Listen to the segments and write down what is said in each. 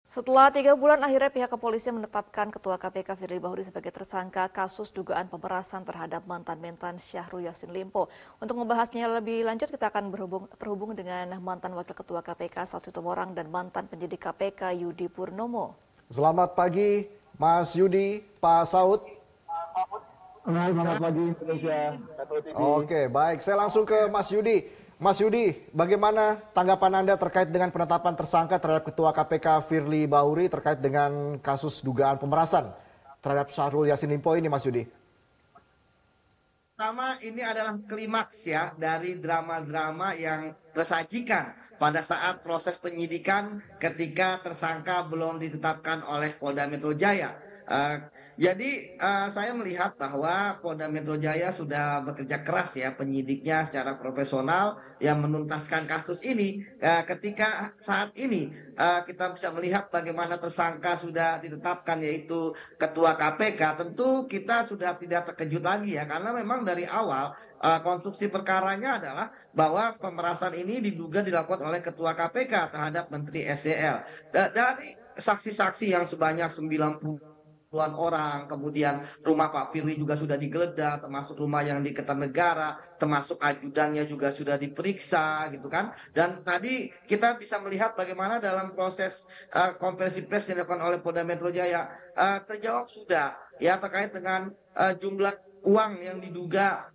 Setelah 3 bulan, akhirnya pihak kepolisian menetapkan Ketua KPK Firly Bahuri sebagai tersangka kasus dugaan pemerasan terhadap mantan-mantan Syahrul Yassin Limpo. Untuk membahasnya lebih lanjut, kita akan terhubung dengan mantan Wakil Ketua KPK Saud Situmorang dan mantan penyidik KPK Yudi Purnomo. Selamat pagi, Mas Yudi, Pak Saud. Selamat pagi Indonesia, Metro TV. Oke, baik. Saya langsung ke Mas Yudi. Mas Yudi, bagaimana tanggapan Anda terkait dengan penetapan tersangka terhadap Ketua KPK Firly Bahuri terkait dengan kasus dugaan pemerasan terhadap Syahrul Yassin Limpo ini, Mas Yudi? Pertama, ini adalah klimaks ya dari drama-drama yang tersajikan pada saat proses penyidikan ketika tersangka belum ditetapkan oleh Polda Metro Jaya. Saya melihat bahwa Polda Metro Jaya sudah bekerja keras ya penyidiknya secara profesional yang menuntaskan kasus ini. Ketika saat ini kita bisa melihat bagaimana tersangka sudah ditetapkan yaitu Ketua KPK, tentu kita sudah tidak terkejut lagi ya karena memang dari awal konstruksi perkaranya adalah bahwa pemerasan ini diduga dilakukan oleh Ketua KPK terhadap Menteri SDL. Dari saksi-saksi yang sebanyak 90-an orang, kemudian rumah Pak Firly juga sudah digeledah, termasuk rumah yang di Kertanegara, termasuk ajudannya juga sudah diperiksa, gitu kan. Dan tadi kita bisa melihat bagaimana dalam proses konferensi pers yang dilakukan oleh Polda Metro Jaya terjawab sudah, ya terkait dengan jumlah uang yang diduga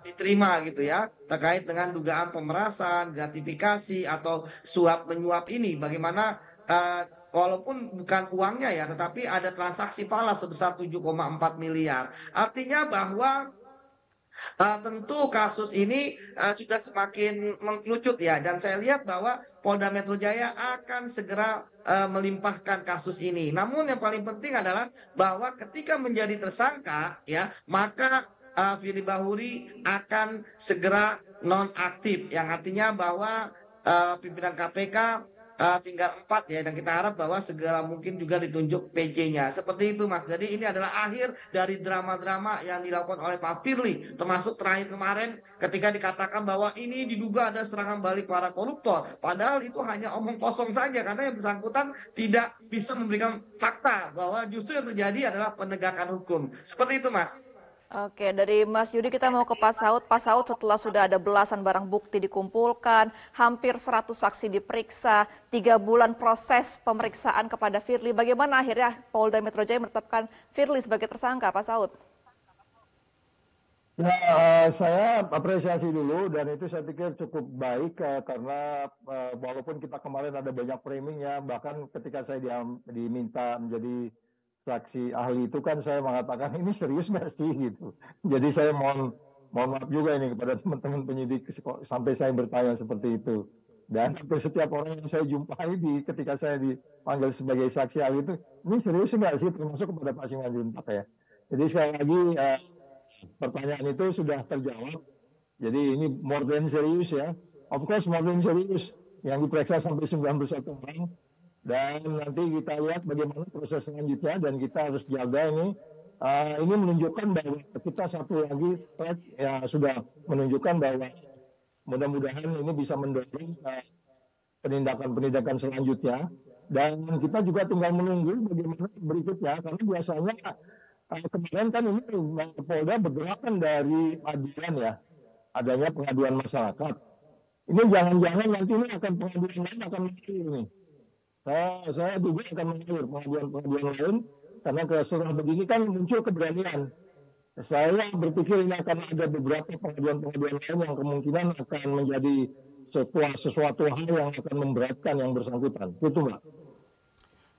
diterima gitu ya, terkait dengan dugaan pemerasan, gratifikasi atau suap menyuap ini, bagaimana walaupun bukan uangnya ya, tetapi ada transaksi falas sebesar 7,4 miliar. Artinya bahwa tentu kasus ini sudah semakin mengkerucut ya, dan saya lihat bahwa Polda Metro Jaya akan segera melimpahkan kasus ini. Namun yang paling penting adalah bahwa ketika menjadi tersangka ya, maka Firly Bahuri akan segera nonaktif, yang artinya bahwa pimpinan KPK tinggal 4 ya, dan kita harap bahwa segera mungkin juga ditunjuk PJ-nya. Seperti itu Mas. Jadi ini adalah akhir dari drama-drama yang dilakukan oleh Pak Firly, termasuk terakhir kemarin ketika dikatakan bahwa ini diduga ada serangan balik para koruptor. Padahal itu hanya omong kosong saja karena yang bersangkutan tidak bisa memberikan fakta bahwa justru yang terjadi adalah penegakan hukum. Seperti itu Mas. Oke, dari Mas Yudi kita mau ke Pak Saud. Pak Saud, setelah sudah ada belasan barang bukti dikumpulkan, hampir 100 saksi diperiksa, 3 bulan proses pemeriksaan kepada Firly, bagaimana akhirnya Polda Metro Jaya menetapkan Firly sebagai tersangka, Pak Saud? Ya, saya apresiasi dulu dan itu saya pikir cukup baik karena walaupun kita kemarin ada banyak framing ya, bahkan ketika saya diminta menjadi saksi ahli itu kan saya mengatakan ini serius nggak sih gitu. Jadi saya mohon maaf juga ini kepada teman-teman penyidik sampai saya bertanya seperti itu. Dan hampir setiap orang yang saya jumpai ketika saya dipanggil sebagai saksi ahli itu, ini serius nggak sih, termasuk kepada Pak Simanjuntak ya. Jadi sekali lagi pertanyaan itu sudah terjawab. Jadi ini more than serius ya. Of course more than serius. Yang diperiksa sampai 91 orang. Dan nanti kita lihat bagaimana proses selanjutnya dan kita harus jaga ini. Ini menunjukkan bahwa kita satu lagi track ya sudah menunjukkan bahwa mudah-mudahan ini bisa mendorong penindakan-penindakan selanjutnya. Dan kita juga tinggal menunggu bagaimana berikutnya karena biasanya kemarin kan ini Polda bergerak kan dari aduan ya, adanya pengaduan masyarakat. Ini jangan-jangan nanti ini akan pengaduan lain akan mengalir ini. Saya juga akan mengalir pengaduan lain karena setelah begini kan muncul keberanian. Saya berpikir ini akan ada beberapa pengaduan-pengaduan lain yang kemungkinan akan menjadi sesuatu hal yang akan memberatkan yang bersangkutan. Itu Mbak.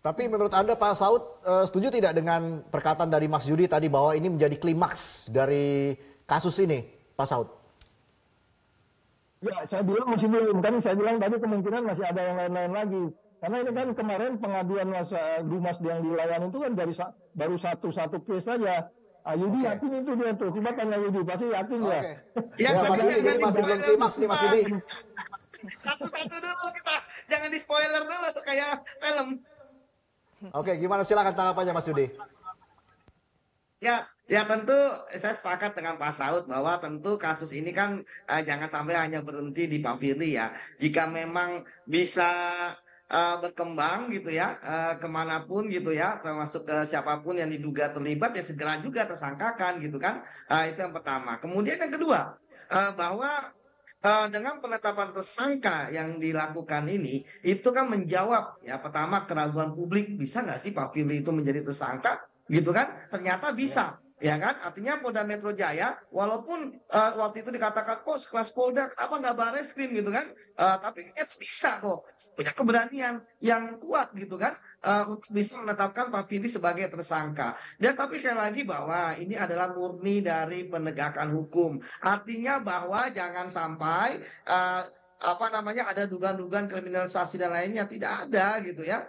Tapi menurut Anda Pak Saud setuju tidak dengan perkataan dari Mas Yudi tadi bahwa ini menjadi klimaks dari kasus ini, Pak Saud? Ya, saya bilang masih belum. Kan saya bilang tadi kemungkinan masih ada yang lain-lain lagi. Karena ini kan kemarin pengaduan Dumas yang dilayani itu kan dari baru satu case saja. Yudi yakin itu dia tuh. Coba tanya Yudi, pasti yakin ya. Ya, Mas Yudi, jadi masih belum klimaks nih Mas Yudi. Satu-satu dulu kita, jangan di spoiler dulu kayak film. Oke, gimana silakan tanggapannya Mas Yudi? Ya tentu saya sepakat dengan Pak Saud bahwa tentu kasus ini kan jangan sampai hanya berhenti di Pak Firly ya. Jika memang bisa berkembang gitu ya, kemanapun gitu ya, termasuk ke siapapun yang diduga terlibat ya segera juga tersangkakan gitu kan. Itu yang pertama. Kemudian yang kedua, bahwa dengan penetapan tersangka yang dilakukan ini, itu kan menjawab ya pertama keraguan publik, bisa nggak sih Pak Firly itu menjadi tersangka, gitu kan? Ternyata Ya. bisa, ya kan? Artinya Polda Metro Jaya, walaupun waktu itu dikatakan kok sekelas Polda, kenapa nggak Bareskrim gitu kan? Tapi itu bisa kok, punya keberanian yang kuat gitu kan, untuk bisa menetapkan Pak Firly sebagai tersangka. Dan tapi sekali lagi bahwa ini adalah murni dari penegakan hukum. Artinya bahwa jangan sampai apa namanya ada dugaan-dugaan kriminalisasi dan lainnya, tidak ada gitu ya.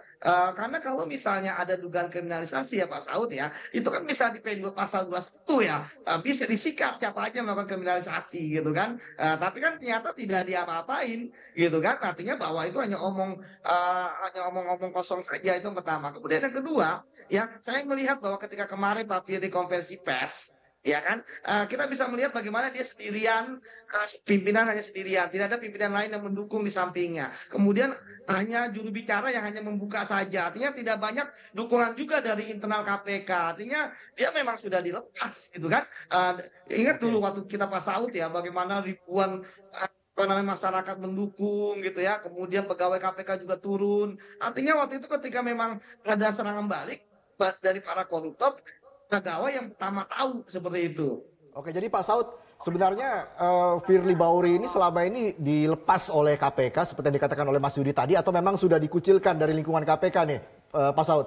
Karena kalau misalnya ada dugaan kriminalisasi ya Pak Saud ya, itu kan bisa di pasal 21 ya, bisa disikat siapa aja yang melakukan kriminalisasi gitu kan. Tapi kan ternyata tidak diapa-apain gitu kan. Artinya bahwa itu hanya omong-omong kosong saja, itu yang pertama. Kemudian yang kedua, ya saya melihat bahwa ketika kemarin Pak Firly konversi pers, ya kan, kita bisa melihat bagaimana dia sendirian, pimpinan hanya sendirian, tidak ada pimpinan lain yang mendukung di sampingnya. Kemudian hanya juru bicara yang hanya membuka saja, artinya tidak banyak dukungan juga dari internal KPK. Artinya dia memang sudah dilepas gitu kan. Ingat dulu Oke. waktu kita Pak Saud ya, bagaimana ribuan apa namanya masyarakat mendukung gitu ya, kemudian pegawai KPK juga turun. Artinya waktu itu ketika memang ada serangan balik dari para koruptor, pegawai yang pertama tahu seperti itu. Oke, jadi Pak Saud, sebenarnya Firly Bahuri ini selama ini dilepas oleh KPK seperti yang dikatakan oleh Mas Yudi tadi, atau memang sudah dikucilkan dari lingkungan KPK nih, Pak Saud?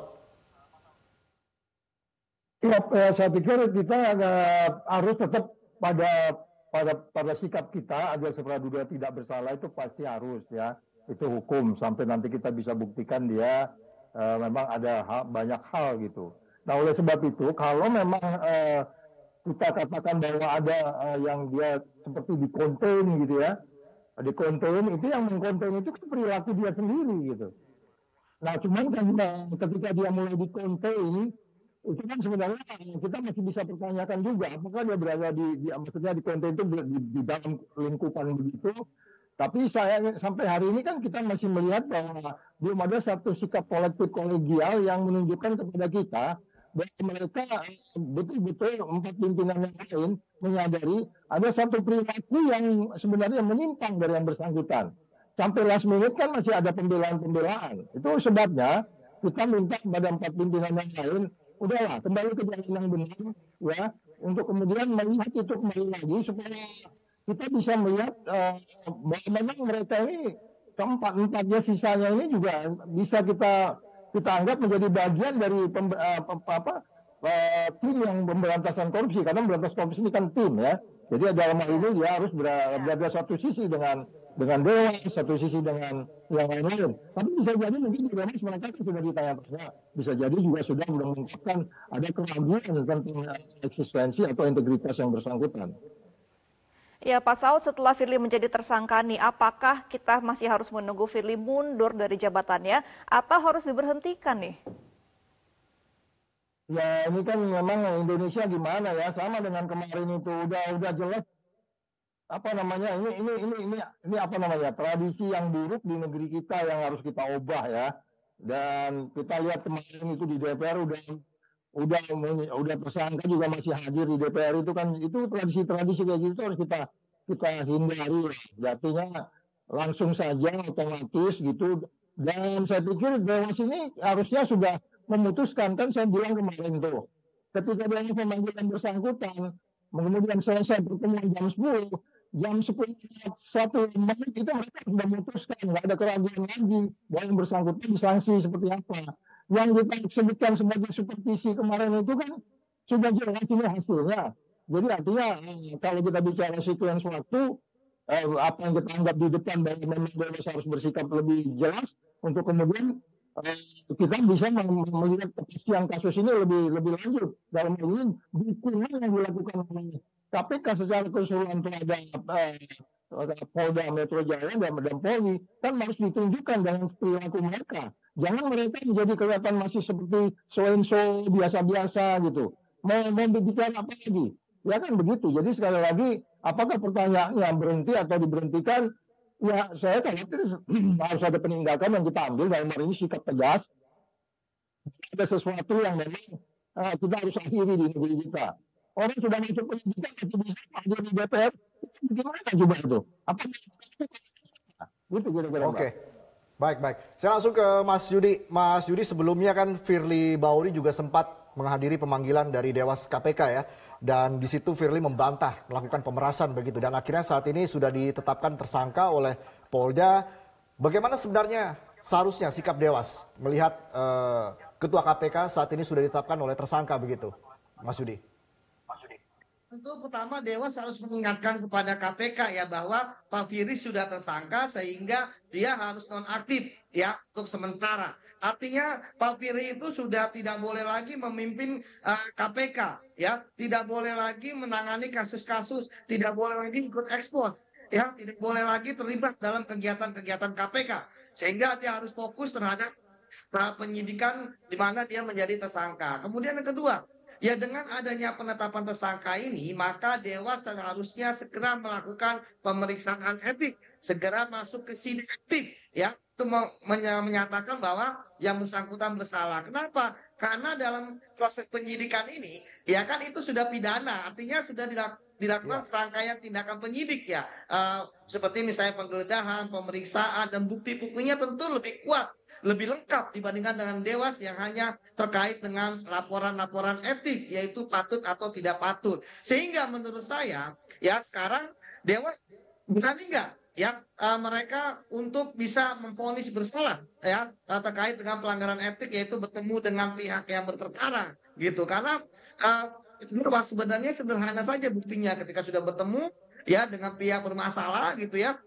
Ya, saya pikir kita harus tetap pada pada sikap kita agar praduga tidak bersalah itu pasti harus ya. Itu hukum sampai nanti kita bisa buktikan dia memang ada banyak hal gitu. Nah, oleh sebab itu kalau memang kita katakan bahwa ada yang dia seperti dikonten gitu ya. Dikonten itu yang mengkonten itu kan perilaku dia sendiri gitu. Nah, cuman kan ketika dia mulai dikonten itu kan sebenarnya kita masih bisa pertanyakan juga apakah dia berada maksudnya di konten itu di dalam lingkupan begitu. Tapi saya sampai hari ini kan kita masih melihat bahwa belum ada satu sikap kolektif kolegial yang menunjukkan kepada kita bahwa mereka betul-betul empat pimpinan yang lain menyadari ada satu perilaku yang sebenarnya menyimpang dari yang bersangkutan. Sampai last minute kan masih ada pembelaan-pembelaan. Itu sebabnya kita minta kepada empat pimpinan yang lain, udahlah kembali ke jalan yang benar ya, untuk kemudian melihat itu kembali lagi supaya kita bisa melihat bahwa memang mereka ini keempat-empatnya sisanya ini juga bisa kita anggap menjadi bagian dari tim yang pemberantasan korupsi, karena memberantas korupsi ini kan tim ya. Jadi dalam hal ini dia harus berada satu sisi dengan Dewas, satu sisi dengan yang lain-lain. Tapi bisa jadi mungkin di Dewas mereka kan sudah ditanya-tanya, bisa jadi juga sudah mengungkapkan ada keraguan tentang eksistensi atau integritas yang bersangkutan. Ya, Pak Saud, setelah Firly menjadi tersangka nih, apakah kita masih harus menunggu Firly mundur dari jabatannya atau harus diberhentikan nih? Ya ini kan memang Indonesia gimana ya, sama dengan kemarin itu udah jelas apa namanya ini apa namanya tradisi yang buruk di negeri kita yang harus kita ubah ya. Dan kita lihat kemarin itu di DPR udah tersangka juga masih hadir di DPR, itu kan itu tradisi-tradisi kayak gitu harus kita hindari. Jadinya langsung saja otomatis gitu. Dan saya pikir Dewas ini harusnya sudah memutuskan, kan saya bilang kemarin tuh ketika dia memanggilan bersangkutan kemudian selesai pertemuan jam 10 1 menit itu mereka sudah memutuskan, nggak ada keraguan lagi bahwa yang bersangkutan disanksi seperti apa. Yang kita sebutkan sebagai supervisi kemarin itu kan sudah jelas ini hasilnya. Jadi artinya kalau kita bicara sequence waktu, apa yang kita anggap di depan bahwa memang Dewas harus bersikap lebih jelas untuk kemudian kita bisa melihat kepastian kasus ini lebih lanjut. Dalam hal ini dukungan yang dilakukan oleh KPK secara keseluruhan terhadap Polda Metro Jaya dan Polri kan harus ditunjukkan dengan perilaku mereka. Jangan mereka menjadi kelihatan masih seperti so-and-so biasa-biasa gitu. Mau bicara apa lagi? Ya kan begitu. Jadi sekali lagi, apakah pertanyaannya berhenti atau diberhentikan? Ya, saya khawatir harus ada penindakan yang kita ambil dalam hal ini sikap tegas. Ada sesuatu yang memang kita harus akhiri di negeri kita. Orang sudah masuk pendidikan masih bisa hadir di DPR, gimana coba itu? Apa gitu kira-kira Mbak? Oke, baik baik. Saya langsung ke Mas Yudi. Mas Yudi, sebelumnya kan Firly Bahuri juga sempat menghadiri pemanggilan dari Dewas KPK ya. Dan di situ Firly membantah melakukan pemerasan begitu. Dan akhirnya saat ini sudah ditetapkan tersangka oleh Polda. Bagaimana sebenarnya seharusnya sikap Dewas melihat Ketua KPK saat ini sudah ditetapkan oleh tersangka begitu, Mas Yudi? Tentu pertama Dewas harus mengingatkan kepada KPK ya bahwa Pak Firly sudah tersangka sehingga dia harus nonaktif ya untuk sementara. Artinya Pak Firly itu sudah tidak boleh lagi memimpin KPK ya, tidak boleh lagi menangani kasus-kasus, tidak boleh lagi ikut ekspos ya, tidak boleh lagi terlibat dalam kegiatan-kegiatan KPK sehingga dia harus fokus terhadap penyidikan di mana dia menjadi tersangka. Kemudian yang kedua, ya dengan adanya penetapan tersangka ini, maka Dewas seharusnya segera melakukan pemeriksaan etik, segera masuk ke sidang etik, ya, itu menyatakan bahwa yang bersangkutan bersalah. Kenapa? Karena dalam proses penyidikan ini, ya kan itu sudah pidana, artinya sudah dilakukan Ya. serangkaian tindakan penyidik ya, seperti misalnya penggeledahan, pemeriksaan, dan bukti-buktinya tentu lebih kuat, lebih lengkap dibandingkan dengan Dewas yang hanya terkait dengan laporan-laporan etik, yaitu patut atau tidak patut. Sehingga menurut saya, ya sekarang Dewas berani nggak ya mereka untuk bisa memvonis bersalah ya terkait dengan pelanggaran etik, yaitu bertemu dengan pihak yang berperkara gitu. Karena sebenarnya sederhana saja buktinya ketika sudah bertemu ya dengan pihak bermasalah gitu ya,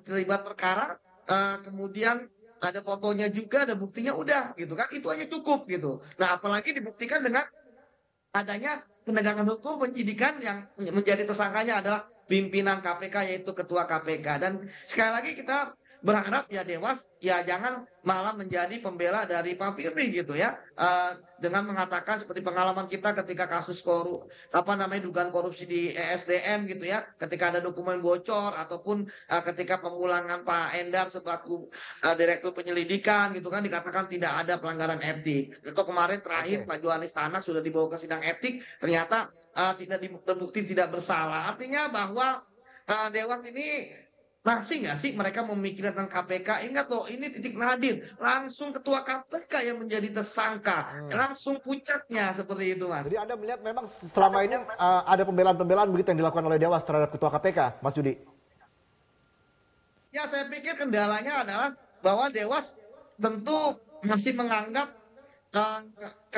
terlibat perkara, kemudian ada fotonya juga, ada buktinya, udah gitu kan, itu aja cukup gitu. Nah apalagi dibuktikan dengan adanya penegakan hukum penyidikan yang menjadi tersangkanya adalah pimpinan KPK, yaitu ketua KPK. Dan sekali lagi kita berharap ya Dewas ya jangan malah menjadi pembela dari Pak Firly gitu ya, dengan mengatakan seperti pengalaman kita ketika kasus dugaan korupsi di ESDM gitu ya, ketika ada dokumen bocor ataupun ketika pemulangan Pak Endar sebagai direktur penyelidikan gitu kan, dikatakan tidak ada pelanggaran etik. Itu kemarin terakhir Oke. Pak Johanis Tanak sudah dibawa ke sidang etik, ternyata tidak terbukti tidak bersalah. Artinya bahwa Dewan ini masih nggak sih mereka memikirkan KPK? Ingat loh, ini titik nadir. Langsung ketua KPK yang menjadi tersangka. Langsung puncaknya seperti itu, Mas. Jadi Anda melihat memang selama ini ada pembelaan-pembelaan begitu yang dilakukan oleh Dewas terhadap Ketua KPK, Mas Yudi? Ya, saya pikir kendalanya adalah bahwa Dewas tentu masih menganggap eh,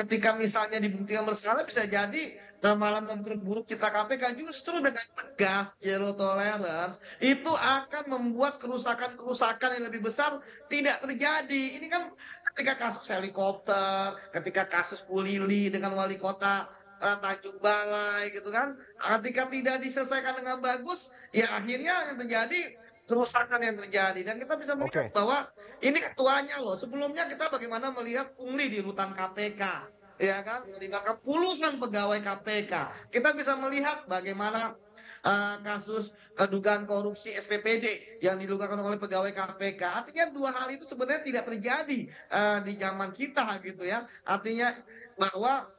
ketika misalnya dibuktikan bersalah bisa jadi malah memperburuk citra KPK. Justru dengan tegas zero tolerance itu akan membuat kerusakan-kerusakan yang lebih besar tidak terjadi. Ini kan ketika kasus helikopter, ketika kasus Bu Lili dengan wali kota Tanjung Balai gitu kan, ketika tidak diselesaikan dengan bagus, ya akhirnya yang terjadi kerusakan yang terjadi. Dan kita bisa melihat Oke. bahwa ini ketuanya loh. Sebelumnya kita bagaimana melihat pungli di rutan KPK, ya kan, melibatkan puluhan pegawai KPK. Kita bisa melihat bagaimana kasus dugaan korupsi SPPD yang dilakukan oleh pegawai KPK. Artinya dua hal itu sebenarnya tidak terjadi di zaman kita gitu ya. Artinya bahwa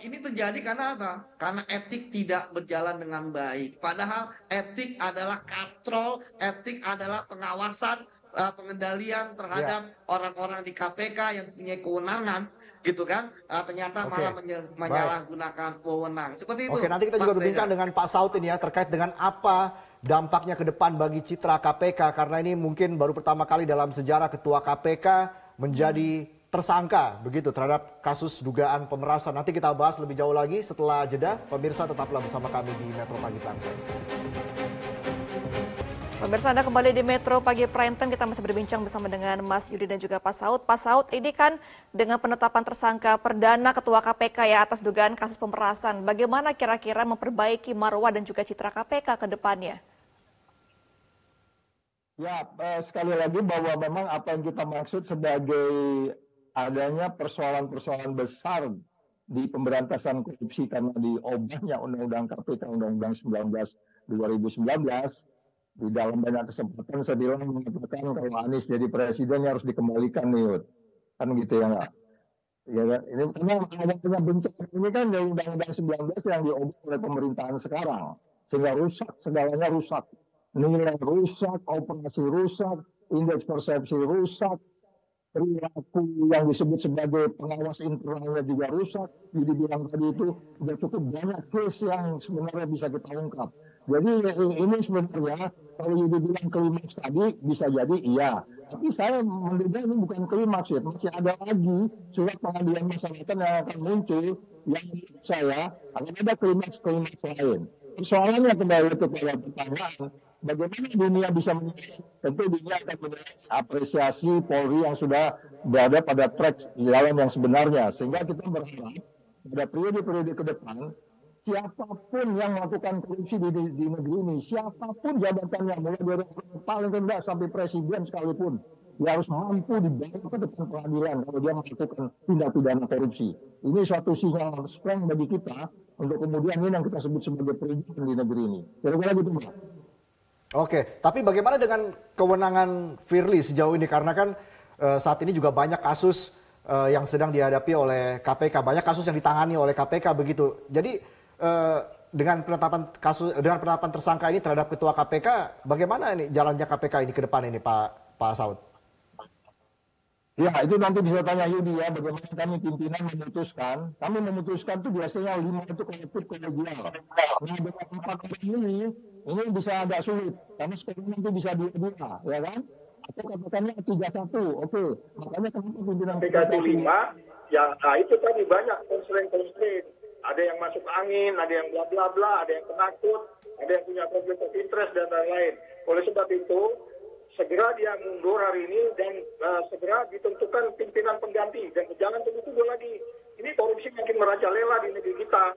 ini terjadi karena apa? Karena etik tidak berjalan dengan baik. Padahal etik adalah kontrol, etik adalah pengawasan, pengendalian terhadap orang-orang di KPK yang punya kewenangan, gitu kan? Ternyata Oke. malah Baik. menyalahgunakan wewenang. Seperti itu, Oke, nanti kita juga Mas berbincang Reza. dengan Pak Saud ini ya terkait dengan apa dampaknya ke depan bagi citra KPK karena ini mungkin baru pertama kali dalam sejarah Ketua KPK menjadi tersangka begitu terhadap kasus dugaan pemerasan. Nanti kita bahas lebih jauh lagi setelah jeda. Pemirsa tetaplah bersama kami di Metro Pagi Prime Time. Pemirsa, Anda kembali di Metro Pagi Prime Time. Kita masih berbincang bersama dengan Mas Yudi dan juga Pak Saud. Pak Saud, ini kan dengan penetapan tersangka perdana Ketua KPK ya atas dugaan kasus pemerasan. Bagaimana kira-kira memperbaiki marwah dan juga citra KPK ke depannya? Ya, sekali lagi bahwa memang apa yang kita maksud sebagai adanya persoalan-persoalan besar di pemberantasan korupsi karena diubahnya Undang-Undang KPK Undang-Undang 19 2019 Di dalam banyak kesempatan saya bilang mengatakan kalau Anies jadi presiden ya harus dikembalikan nih, Yud. Kan gitu ya nggak? Ya, kan? Ini karena adanya bencana ini kan dari Undang-Undang 19 yang diubah oleh pemerintahan sekarang. Sehingga rusak, segalanya rusak. Nilai rusak, operasi rusak, indeks persepsi rusak, perilaku yang disebut sebagai pengawas internalnya juga rusak. Jadi bilang tadi itu sudah cukup banyak case yang sebenarnya bisa kita ungkap. Jadi ini sebenarnya kalau Yudi bilang klimaks tadi bisa jadi iya. Tapi saya menduga ini bukan klimaks ya. Masih ada lagi surat pengadilan masyarakat yang akan muncul yang menurut saya akan ada klimaks-klimaks lain. Persoalannya kembali kepada pertanyaan, bagaimana dunia bisa menilai? Tentu dunia akan menilai apresiasi Polri yang sudah berada pada track jalan yang sebenarnya. Sehingga kita berharap pada periode-periode ke depan, siapapun yang melakukan korupsi di negeri ini, siapapun jabatannya, mulai dari orang paling rendah sampai presiden sekalipun, dia harus mampu dibawa ke depan pengadilan kalau dia melakukan tindak pidana korupsi. Ini suatu sinyal strong bagi kita untuk kemudian ini yang kita sebut sebagai perubahan di negeri ini. Kira-kira gitu, Mbak. Oke, tapi bagaimana dengan kewenangan Firly sejauh ini? Karena kan saat ini juga banyak kasus yang sedang dihadapi oleh KPK, banyak kasus yang ditangani oleh KPK begitu. Jadi dengan penetapan tersangka ini terhadap ketua KPK, bagaimana ini jalannya KPK ini ke depan ini, Pak Saud? Ya, itu nanti bisa tanya Yudi ya, bagaimana kami pimpinan memutuskan. Kami memutuskan tuh biasanya 5 itu kolektif kolegial. Nah, dengan 4 orang ini bisa agak sulit. Karena sekarang nanti bisa 2-2, ya kan? Atau katakanlah 3-1, oke. Makanya kenapa pimpinan PKT 5, ya nah itu tadi banyak konstrain-konstrain. Ada yang masuk angin, ada yang bla bla bla, ada yang penakut, ada yang punya konflik of interest dan lain-lain. Oleh sebab itu, segera dia mundur hari ini dan segera ditentukan pimpinan pengganti dan jangan tunggu-tunggu lagi. Ini korupsi makin merajalela di negeri kita.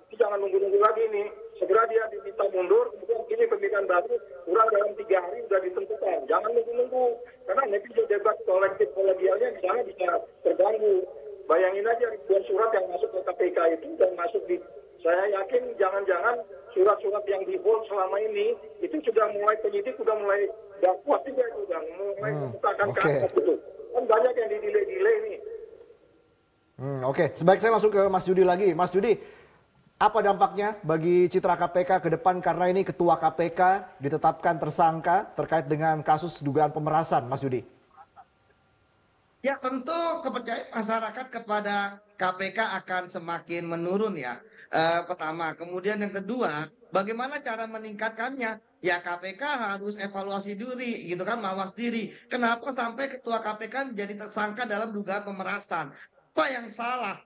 Jadi jangan nunggu-nunggu lagi ini. Segera dia diminta mundur, kemudian ini pimpinan baru kurang dalam 3 hari sudah ditentukan. Jangan nunggu-nunggu karena nanti debat kolektif kolegialnya di sana bisa terganggu. Bayangin aja ribuan surat yang masuk ke KPK itu dan masuk di, saya yakin jangan-jangan surat-surat yang di hold selama ini itu sudah mulai penyidik sudah mulai gak kuat juga itu udah mulai membukakan kasus itu. Kan banyak yang di-delay ini. Oke. Sebaik saya masuk ke Mas Yudi lagi. Mas Yudi, apa dampaknya bagi citra KPK ke depan karena ini ketua KPK ditetapkan tersangka terkait dengan kasus dugaan pemerasan, Mas Yudi? Ya tentu kepercayaan masyarakat kepada KPK akan semakin menurun ya. Pertama, kemudian yang kedua, bagaimana cara meningkatkannya? Ya KPK harus evaluasi diri, gitu kan, mawas diri. Kenapa sampai ketua KPK menjadi tersangka dalam dugaan pemerasan? Apa yang salah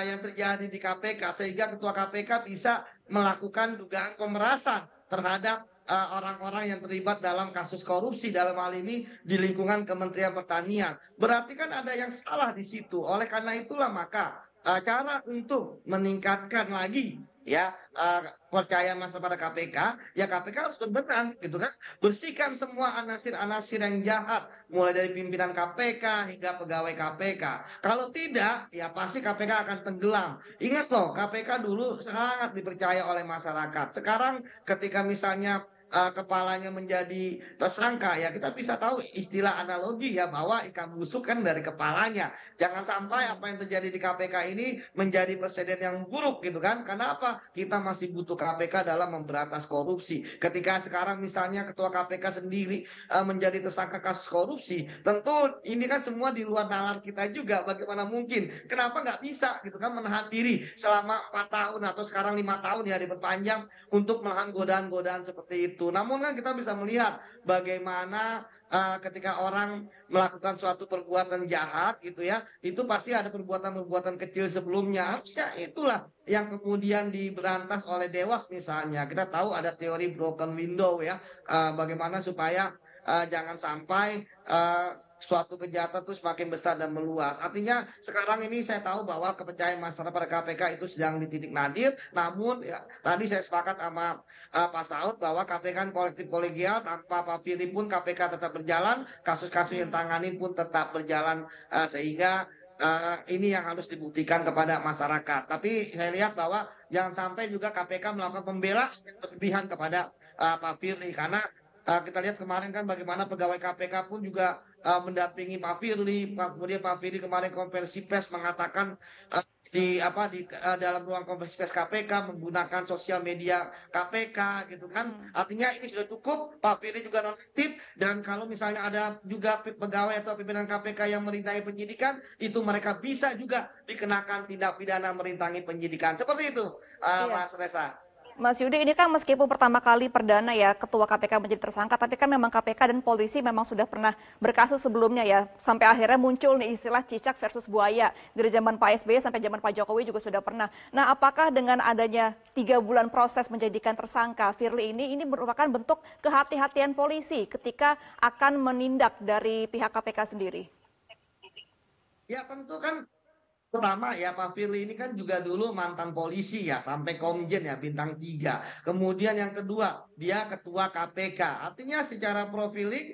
yang terjadi di KPK sehingga ketua KPK bisa melakukan dugaan pemerasan terhadap orang-orang yang terlibat dalam kasus korupsi dalam hal ini di lingkungan Kementerian Pertanian. Berarti kan ada yang salah di situ. Oleh karena itulah maka cara untuk meningkatkan lagi ya percaya masa pada KPK, ya KPK harus berbenah gitu kan, bersihkan semua anasir-anasir yang jahat mulai dari pimpinan KPK hingga pegawai KPK. Kalau tidak, ya pasti KPK akan tenggelam. Ingat loh, KPK dulu sangat dipercaya oleh masyarakat. Sekarang ketika misalnya kepalanya menjadi tersangka, ya kita bisa tahu istilah analogi ya bahwa ikan busuk kan dari kepalanya. Jangan sampai apa yang terjadi di KPK ini menjadi presiden yang buruk gitu kan. Karena apa? Kita masih butuh KPK dalam memberantas korupsi. Ketika sekarang misalnya ketua KPK sendiri menjadi tersangka kasus korupsi, tentu ini kan semua di luar nalar kita juga. Bagaimana mungkin? Kenapa nggak bisa gitu kan menahan diri selama 4 tahun atau sekarang 5 tahun ya diperpanjang untuk menahan godaan-godaan seperti itu. Namun kan kita bisa melihat bagaimana ketika orang melakukan suatu perbuatan jahat gitu ya, itu pasti ada perbuatan-perbuatan kecil sebelumnya. Harusnya itulah yang kemudian diberantas oleh Dewas misalnya. Kita tahu ada teori broken window ya, bagaimana supaya jangan sampai suatu kejahatan itu semakin besar dan meluas. Artinya sekarang ini saya tahu bahwa kepercayaan masyarakat pada KPK itu sedang di titik nadir. Namun ya, tadi saya sepakat sama Pak Saud bahwa KPK kan kolektif kolegial, tanpa Pak Firly pun KPK tetap berjalan, kasus-kasus yang tangani pun tetap berjalan sehingga ini yang harus dibuktikan kepada masyarakat. Tapi saya lihat bahwa jangan sampai juga KPK melakukan pembelaan yang berlebihan kepada Pak Firly karena Kita lihat kemarin kan bagaimana pegawai KPK pun juga mendampingi Pak Firly, kemudian Pak Firly kemarin konversi pers mengatakan dalam ruang konversi pers KPK menggunakan sosial media KPK gitu kan. Artinya ini sudah cukup, Pak Firly juga nonaktif, dan kalau misalnya ada juga pegawai atau pimpinan KPK yang merintangi penyidikan, itu mereka bisa juga dikenakan tindak pidana merintangi penyidikan. Seperti itu, Iya. Mas Reza. Mas Yudi, ini kan meskipun pertama kali perdana ya Ketua KPK menjadi tersangka, tapi kan memang KPK dan polisi memang sudah pernah berkasus sebelumnya ya, sampai akhirnya muncul nih istilah cicak versus buaya. Dari zaman Pak SBY sampai zaman Pak Jokowi juga sudah pernah. Nah, apakah dengan adanya 3 bulan proses menjadikan tersangka Firly ini merupakan bentuk kehati-hatian polisi ketika akan menindak dari pihak KPK sendiri? Ya tentu kan pertama ya Pak Firly ini kan juga dulu mantan polisi ya sampai Komjen ya bintang 3. Kemudian yang kedua dia ketua KPK. Artinya secara profiling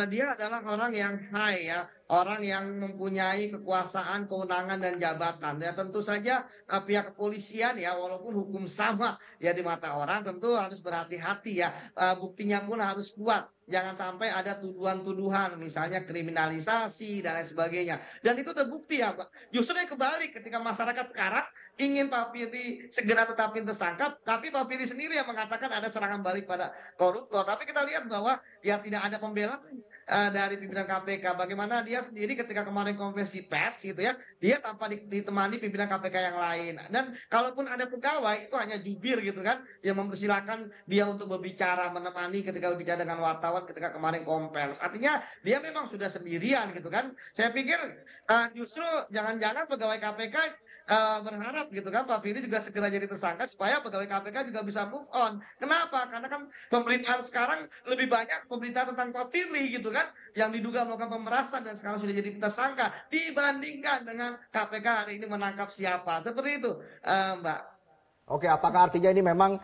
dia adalah orang yang high ya, orang yang mempunyai kekuasaan, kewenangan dan jabatan. Ya tentu saja pihak kepolisian ya walaupun hukum sama ya di mata orang tentu harus berhati-hati ya. Buktinya pun harus kuat. Jangan sampai ada tuduhan-tuduhan misalnya kriminalisasi dan lain sebagainya. Dan itu terbukti ya Pak. Justru yang kebalik ketika masyarakat sekarang ingin Pak Firly segera tetapin tersangka, tapi Pak Firly sendiri yang mengatakan ada serangan balik pada koruptor. Tapi kita lihat bahwa ya tidak ada pembelaan dari pimpinan KPK. Bagaimana dia sendiri ketika kemarin konversi pers gitu ya, dia tanpa ditemani pimpinan KPK yang lain. Dan kalaupun ada pegawai itu hanya jubir gitu kan, yang mempersilahkan dia untuk berbicara, menemani ketika berbicara dengan wartawan ketika kemarin kompers. Artinya dia memang sudah sendirian gitu kan. Saya pikir justru jangan-jangan pegawai KPK berharap gitu kan Pak Firly juga segera jadi tersangka supaya pegawai KPK juga bisa move on. Kenapa? Karena kan pemberitaan sekarang lebih banyak pemberitaan tentang Pak Firly gitu kan yang diduga melakukan pemerasan dan sekarang sudah jadi tersangka dibandingkan dengan KPK hari ini menangkap siapa. Seperti itu, Mbak. Oke, apakah artinya ini memang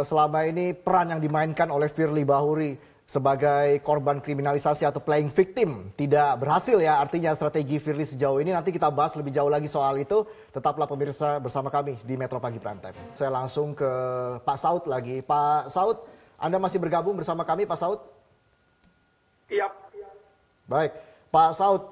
selama ini peran yang dimainkan oleh Firly Bahuri sebagai korban kriminalisasi atau playing victim tidak berhasil ya, artinya strategi Firly sejauh ini? Nanti kita bahas lebih jauh lagi soal itu. Tetaplah pemirsa bersama kami di Metro Pagi Prime Time. Saya langsung ke Pak Saud lagi. Pak Saud, Anda masih bergabung bersama kami Pak Saud? Iya. Baik, Pak Saud,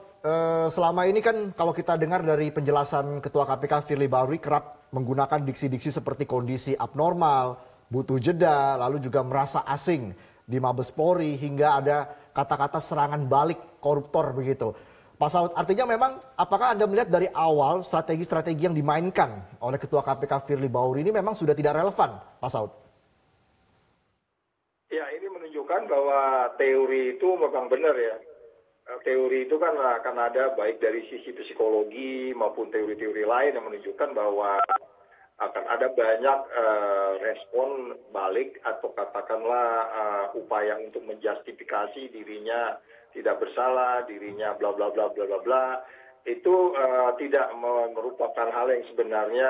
selama ini kan kalau kita dengar dari penjelasan Ketua KPK Firly Bahuri kerap menggunakan diksi-diksi seperti kondisi abnormal, butuh jeda, lalu juga merasa asing di Mabes Polri, hingga ada kata-kata serangan balik koruptor begitu. Pak Saud, artinya memang apakah Anda melihat dari awal strategi-strategi yang dimainkan oleh Ketua KPK Firly Bahuri ini memang sudah tidak relevan, Pak Saud? Ya, ini menunjukkan bahwa teori itu memang benar ya. Teori itu kan akan ada baik dari sisi psikologi maupun teori-teori lain yang menunjukkan bahwa akan ada banyak respon balik atau katakanlah upaya untuk menjustifikasi dirinya tidak bersalah, dirinya bla bla bla bla bla bla. Itu tidak merupakan hal yang sebenarnya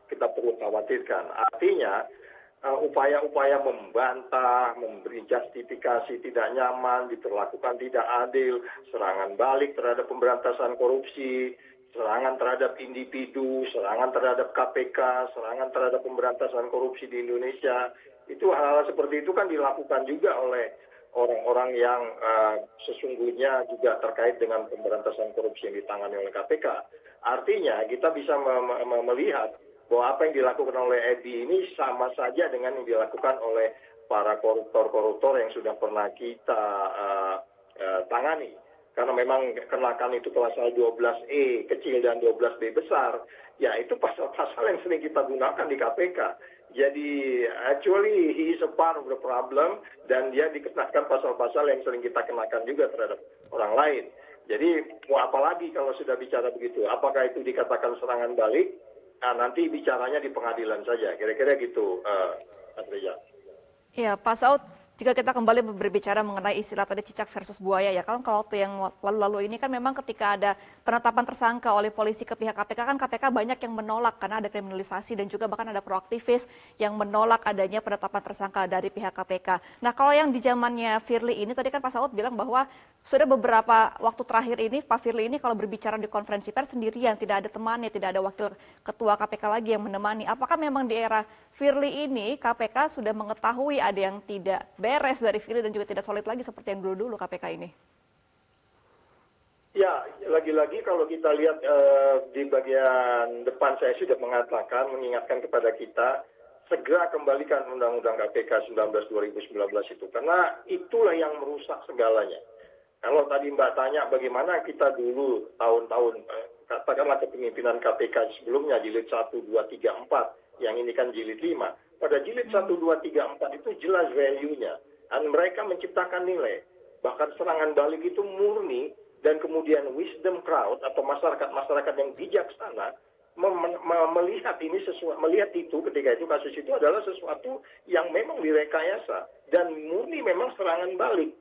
kita perlu khawatirkan. Artinya upaya-upaya membantah, memberi justifikasi tidak nyaman, diperlakukan tidak adil, serangan balik terhadap pemberantasan korupsi, serangan terhadap individu, serangan terhadap KPK, serangan terhadap pemberantasan korupsi di Indonesia. Itu hal-hal seperti itu kan dilakukan juga oleh orang-orang yang sesungguhnya juga terkait dengan pemberantasan korupsi yang ditangani oleh KPK. Artinya kita bisa melihat bahwa apa yang dilakukan oleh Edi ini sama saja dengan yang dilakukan oleh para koruptor-koruptor yang sudah pernah kita tangani. Karena memang kenakan itu pasal 12E kecil dan 12B besar, ya itu pasal-pasal yang sering kita gunakan di KPK. Jadi actually he is a part of the problem, dan dia dikenakan pasal-pasal yang sering kita kenakan juga terhadap orang lain. Jadi mau apalagi kalau sudah bicara begitu, apakah itu dikatakan serangan balik? Nah, nanti bicaranya di pengadilan saja, kira-kira gitu, Mas Reza. Iya, Pak Saud, jika kita kembali berbicara mengenai istilah tadi cicak versus buaya ya, kalau waktu yang lalu-lalu ini kan memang ketika ada penetapan tersangka oleh polisi ke pihak KPK, kan KPK banyak yang menolak karena ada kriminalisasi dan juga bahkan ada proaktivis yang menolak adanya penetapan tersangka dari pihak KPK. Nah, kalau yang di zamannya Firly ini, tadi kan Pak Saud bilang bahwa sudah beberapa waktu terakhir ini Pak Firly ini kalau berbicara di konferensi pers sendirian, tidak ada temannya, tidak ada wakil ketua KPK lagi yang menemani. Apakah memang di era Firly ini KPK sudah mengetahui ada yang tidak beres dari Firly dan juga tidak solid lagi seperti yang dulu-dulu KPK ini. Ya, lagi-lagi kalau kita lihat di bagian depan saya sudah mengatakan, mengingatkan kepada kita, segera kembalikan Undang-Undang KPK 19-2019 itu. Karena itulah yang merusak segalanya. Kalau tadi Mbak tanya bagaimana kita dulu tahun-tahun, katakanlah kepemimpinan KPK sebelumnya, jilid 1, 2, 3, 4, yang ini kan jilid 5. Pada jilid 1, 2, 3, 4 itu jelas value-nya. Dan mereka menciptakan nilai. Bahkan serangan balik itu murni, dan kemudian wisdom crowd atau masyarakat yang bijaksana melihat ini melihat itu ketika itu kasus itu adalah sesuatu yang memang direkayasa dan murni memang serangan balik.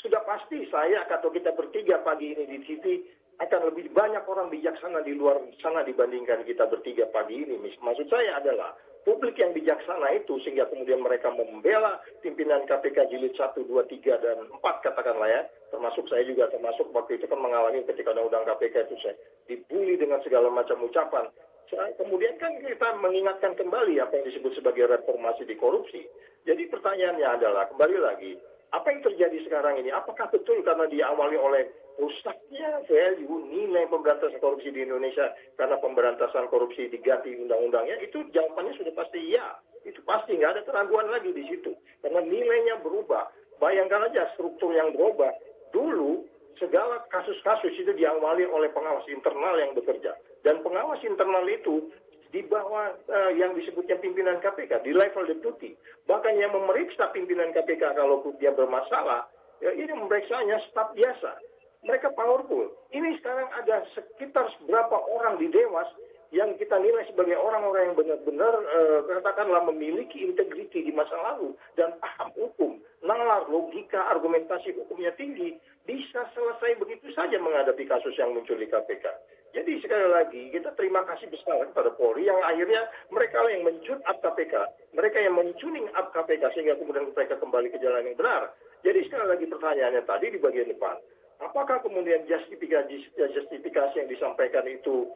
Sudah pasti saya atau kita bertiga pagi ini di TV akan lebih banyak orang bijaksana di luar sana dibandingkan kita bertiga pagi ini. Maksud saya adalah publik yang bijaksana itu sehingga kemudian mereka membela pimpinan KPK jilid 1, 2, 3, dan 4 katakanlah ya. Termasuk saya juga termasuk waktu itu kan mengalami ketika undang-undang KPK itu saya dibully dengan segala macam ucapan. Kemudian kan kita mengingatkan kembali apa yang disebut sebagai reformasi di korupsi. Jadi pertanyaannya adalah kembali lagi, apa yang terjadi sekarang ini? Apakah betul karena diawali oleh rusaknya value nilai pemberantasan korupsi di Indonesia karena pemberantasan korupsi diganti undang-undangnya? Itu jawabannya sudah pasti ya. Itu pasti nggak ada keraguan lagi di situ. Karena nilainya berubah. Bayangkan aja struktur yang berubah. Dulu segala kasus-kasus itu diawali oleh pengawas internal yang bekerja. Dan pengawas internal itu di bawah yang disebutnya pimpinan KPK, di level deputi. Bahkan yang memeriksa pimpinan KPK kalau dia bermasalah, ya ini memeriksanya staf biasa. Mereka powerful. Ini sekarang ada sekitar berapa orang di Dewas yang kita nilai sebagai orang-orang yang benar-benar katakanlah memiliki integriti di masa lalu dan paham hukum, nalar, logika, argumentasi hukumnya tinggi, bisa selesai begitu saja menghadapi kasus yang muncul di KPK. Jadi sekali lagi kita terima kasih besar kepada Polri yang akhirnya mereka yang mencut up KPK, mereka yang mencuning up KPK sehingga kemudian mereka kembali ke jalan yang benar. Jadi sekali lagi pertanyaannya tadi di bagian depan, apakah kemudian justifikasi yang disampaikan itu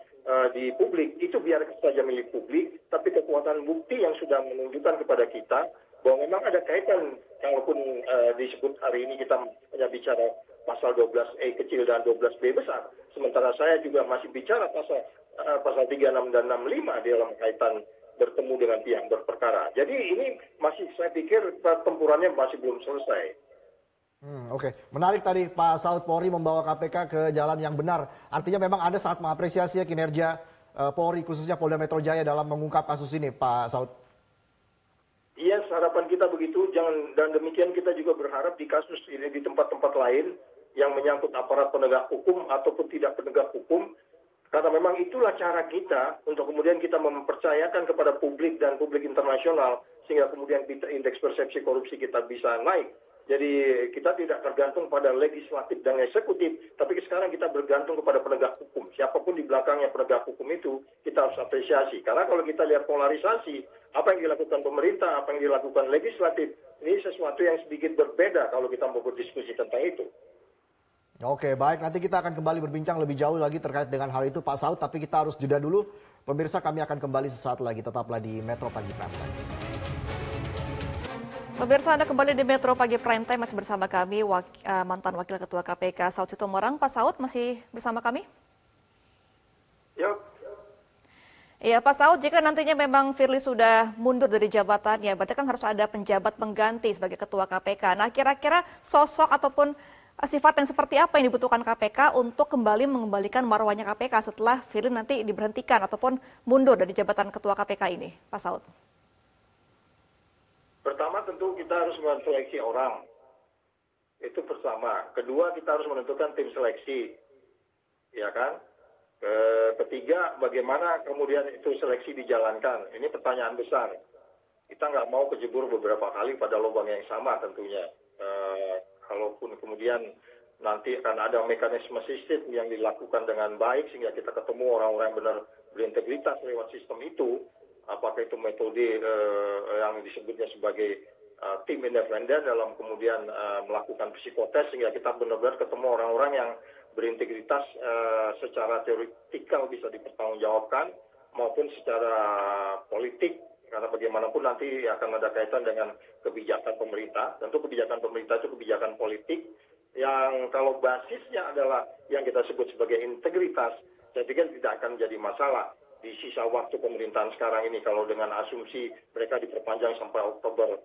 di publik itu biar saja milik publik, tapi kekuatan bukti yang sudah menunjukkan kepada kita bahwa memang ada kaitan, kalaupun disebut hari ini kita hanya bicara pasal 12E kecil dan 12B besar, sementara saya juga masih bicara pasal 36 dan 65 di dalam kaitan bertemu dengan pihak berperkara. Jadi ini masih saya pikir pertempurannya masih belum selesai. Oke. Menarik tadi Pak Saud, Polri membawa KPK ke jalan yang benar. Artinya memang Anda sangat mengapresiasi kinerja Polri khususnya Polda Metro Jaya dalam mengungkap kasus ini, Pak Saud. Iya, harapan kita begitu. Dan demikian kita juga berharap di kasus ini di tempat-tempat lain yang menyangkut aparat penegak hukum ataupun tidak penegak hukum, karena memang itulah cara kita untuk kemudian kita mempercayakan kepada publik dan publik internasional sehingga kemudian indeks persepsi korupsi kita bisa naik. Jadi kita tidak tergantung pada legislatif dan eksekutif, tapi sekarang kita bergantung kepada penegak hukum. Siapapun di belakangnya penegak hukum itu kita harus apresiasi. Karena kalau kita lihat polarisasi, apa yang dilakukan pemerintah, apa yang dilakukan legislatif, ini sesuatu yang sedikit berbeda kalau kita mau berdiskusi tentang itu. Oke, baik. Nanti kita akan kembali berbincang lebih jauh lagi terkait dengan hal itu, Pak Saud. Tapi kita harus jeda dulu. Pemirsa, kami akan kembali sesaat lagi. Tetaplah di Metro Pagi Prime Time. Pemirsa, Anda kembali di Metro Pagi Prime Time, masih bersama kami, mantan Wakil Ketua KPK Saud Sitomorang. Pak Saud masih bersama kami? Yuk. Iya, Pak Saud, jika nantinya memang Firly sudah mundur dari jabatannya, berarti kan harus ada penjabat pengganti sebagai Ketua KPK. Nah, kira-kira sosok ataupun sifat yang seperti apa yang dibutuhkan KPK untuk kembali mengembalikan marwahnya KPK setelah Firly nanti diberhentikan ataupun mundur dari jabatan Ketua KPK ini, Pak Saud? Pertama tentu kita harus menseleksi orang. Itu pertama. Kedua kita harus menentukan tim seleksi. Ya kan? Ketiga, bagaimana kemudian itu seleksi dijalankan. Ini pertanyaan besar. Kita nggak mau kejebur beberapa kali pada lubang yang sama tentunya. Kalaupun kemudian nanti akan ada mekanisme sistem yang dilakukan dengan baik sehingga kita ketemu orang-orang yang benar berintegritas lewat sistem itu. Apakah itu metode yang disebutnya sebagai tim independen dalam kemudian melakukan psikotes sehingga kita benar-benar ketemu orang-orang yang berintegritas secara teoretikal bisa dipertanggungjawabkan maupun secara politik karena bagaimanapun nanti akan ada kaitan dengan kebijakan pemerintah. Tentu kebijakan pemerintah itu kebijakan politik yang kalau basisnya adalah yang kita sebut sebagai integritas, saya pikir tidak akan jadi masalah di sisa waktu pemerintahan sekarang ini. Kalau dengan asumsi mereka diperpanjang sampai Oktober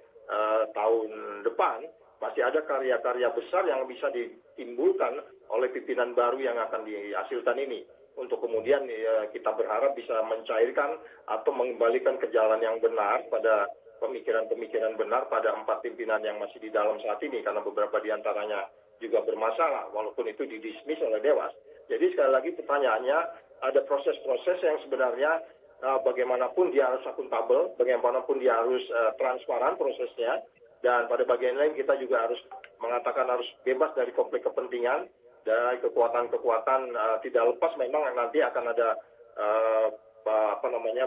tahun depan, masih ada karya-karya besar yang bisa ditimbulkan oleh pimpinan baru yang akan dihasilkan ini. Untuk kemudian kita berharap bisa mencairkan atau mengembalikan ke jalan yang benar pada pemikiran-pemikiran benar pada 4 pimpinan yang masih di dalam saat ini, karena beberapa diantaranya juga bermasalah walaupun itu didismiss oleh Dewas. Jadi sekali lagi pertanyaannya, ada proses-proses yang sebenarnya bagaimanapun dia harus akuntabel, bagaimanapun dia harus transparan prosesnya, dan pada bagian lain kita juga harus mengatakan harus bebas dari konflik kepentingan, dari kekuatan-kekuatan tidak lepas. Memang nanti akan ada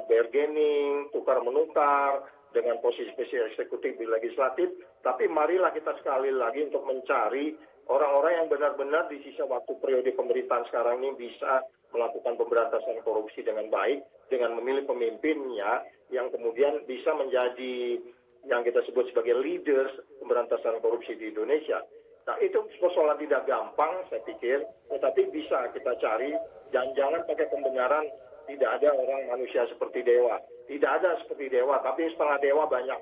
bargaining, tukar menukar dengan posisi-posisi eksekutif di legislatif. Tapi marilah kita sekali lagi untuk mencari orang-orang yang benar-benar di sisa waktu periode pemerintahan sekarang ini bisa melakukan pemberantasan korupsi dengan baik, dengan memilih pemimpinnya yang kemudian bisa menjadi yang kita sebut sebagai leaders pemberantasan korupsi di Indonesia. Nah, itu persoalan tidak gampang, saya pikir, tetapi bisa kita cari. Jangan pakai pembenaran, tidak ada orang manusia seperti dewa. Tidak ada seperti dewa, tapi setengah dewa banyak.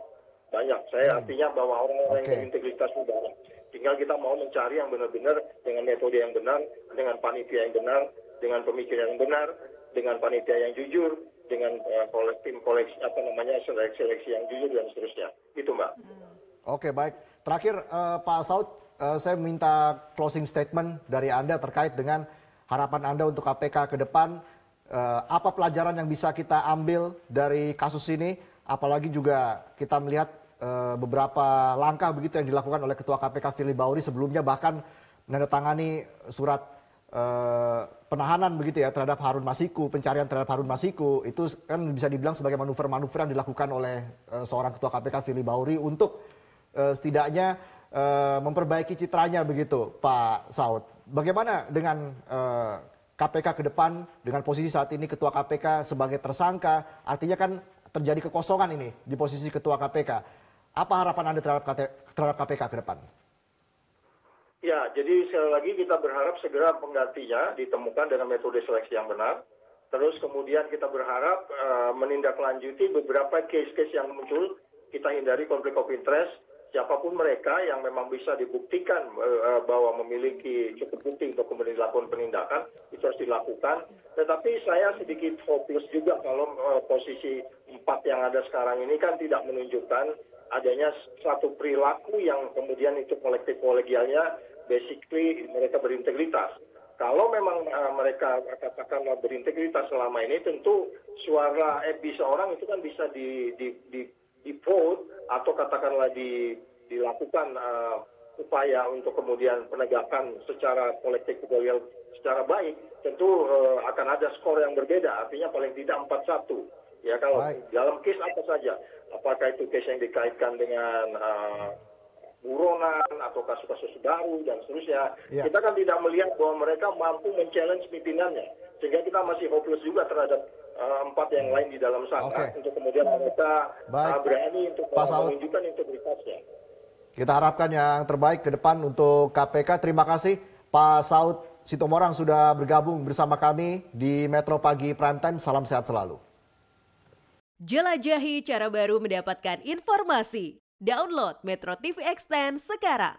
Saya artinya bahwa orang-orang yang berintegritas itu banyak. Tinggal kita mau mencari yang benar-benar dengan metode yang benar, dengan panitia yang benar, dengan pemikiran yang benar, dengan panitia yang jujur, dengan seleksi yang jujur dan seterusnya. Itu, Mbak. Oke, baik. Terakhir, Pak Saud, saya minta closing statement dari Anda terkait dengan harapan Anda untuk KPK ke depan. Apa pelajaran yang bisa kita ambil dari kasus ini? Apalagi juga kita melihat beberapa langkah begitu yang dilakukan oleh Ketua KPK Firly Bahuri sebelumnya, bahkan menandatangani surat penahanan begitu ya terhadap Harun Masiku, pencarian terhadap Harun Masiku. Itu kan bisa dibilang sebagai manuver-manuver yang dilakukan oleh seorang Ketua KPK Firly Bahuri untuk setidaknya memperbaiki citranya begitu, Pak Saud. Bagaimana dengan KPK ke depan dengan posisi saat ini Ketua KPK sebagai tersangka, artinya kan terjadi kekosongan ini di posisi Ketua KPK. Apa harapan Anda terhadap KPK ke depan? Ya, jadi sekali lagi kita berharap segera penggantinya ditemukan dengan metode seleksi yang benar. Terus kemudian kita berharap menindaklanjuti beberapa case-case yang muncul. Kita hindari konflik of interest. Siapapun mereka yang memang bisa dibuktikan bahwa memiliki cukup bukti untuk kemudian dilakukan penindakan, itu harus dilakukan. Tetapi saya sedikit hopeless juga kalau posisi 4 yang ada sekarang ini kan tidak menunjukkan adanya satu perilaku yang kemudian itu kolektif kolegialnya, basically mereka berintegritas. Kalau memang mereka katakanlah berintegritas selama ini, tentu suara seorang itu kan bisa di-vote atau katakanlah dilakukan upaya untuk kemudian penegakan secara kolektif kolegial secara baik, tentu akan ada skor yang berbeda, artinya paling tidak 4-1. Ya, kalau dalam case apa saja, apakah itu case yang dikaitkan dengan buronan atau kasus-kasus baru dan seterusnya, kita kan tidak melihat bahwa mereka mampu men-challenge pimpinannya, sehingga kita masih hopeless juga terhadap 4 yang lain di dalam sana untuk kemudian mereka berani untuk menunjukkan integritasnya. Kita harapkan yang terbaik ke depan untuk KPK. Terima kasih Pak Saud Sitomorang sudah bergabung bersama kami di Metro Pagi Prime Time. Salam sehat selalu. Jelajahi cara baru mendapatkan informasi. Download Metro TV Extend sekarang.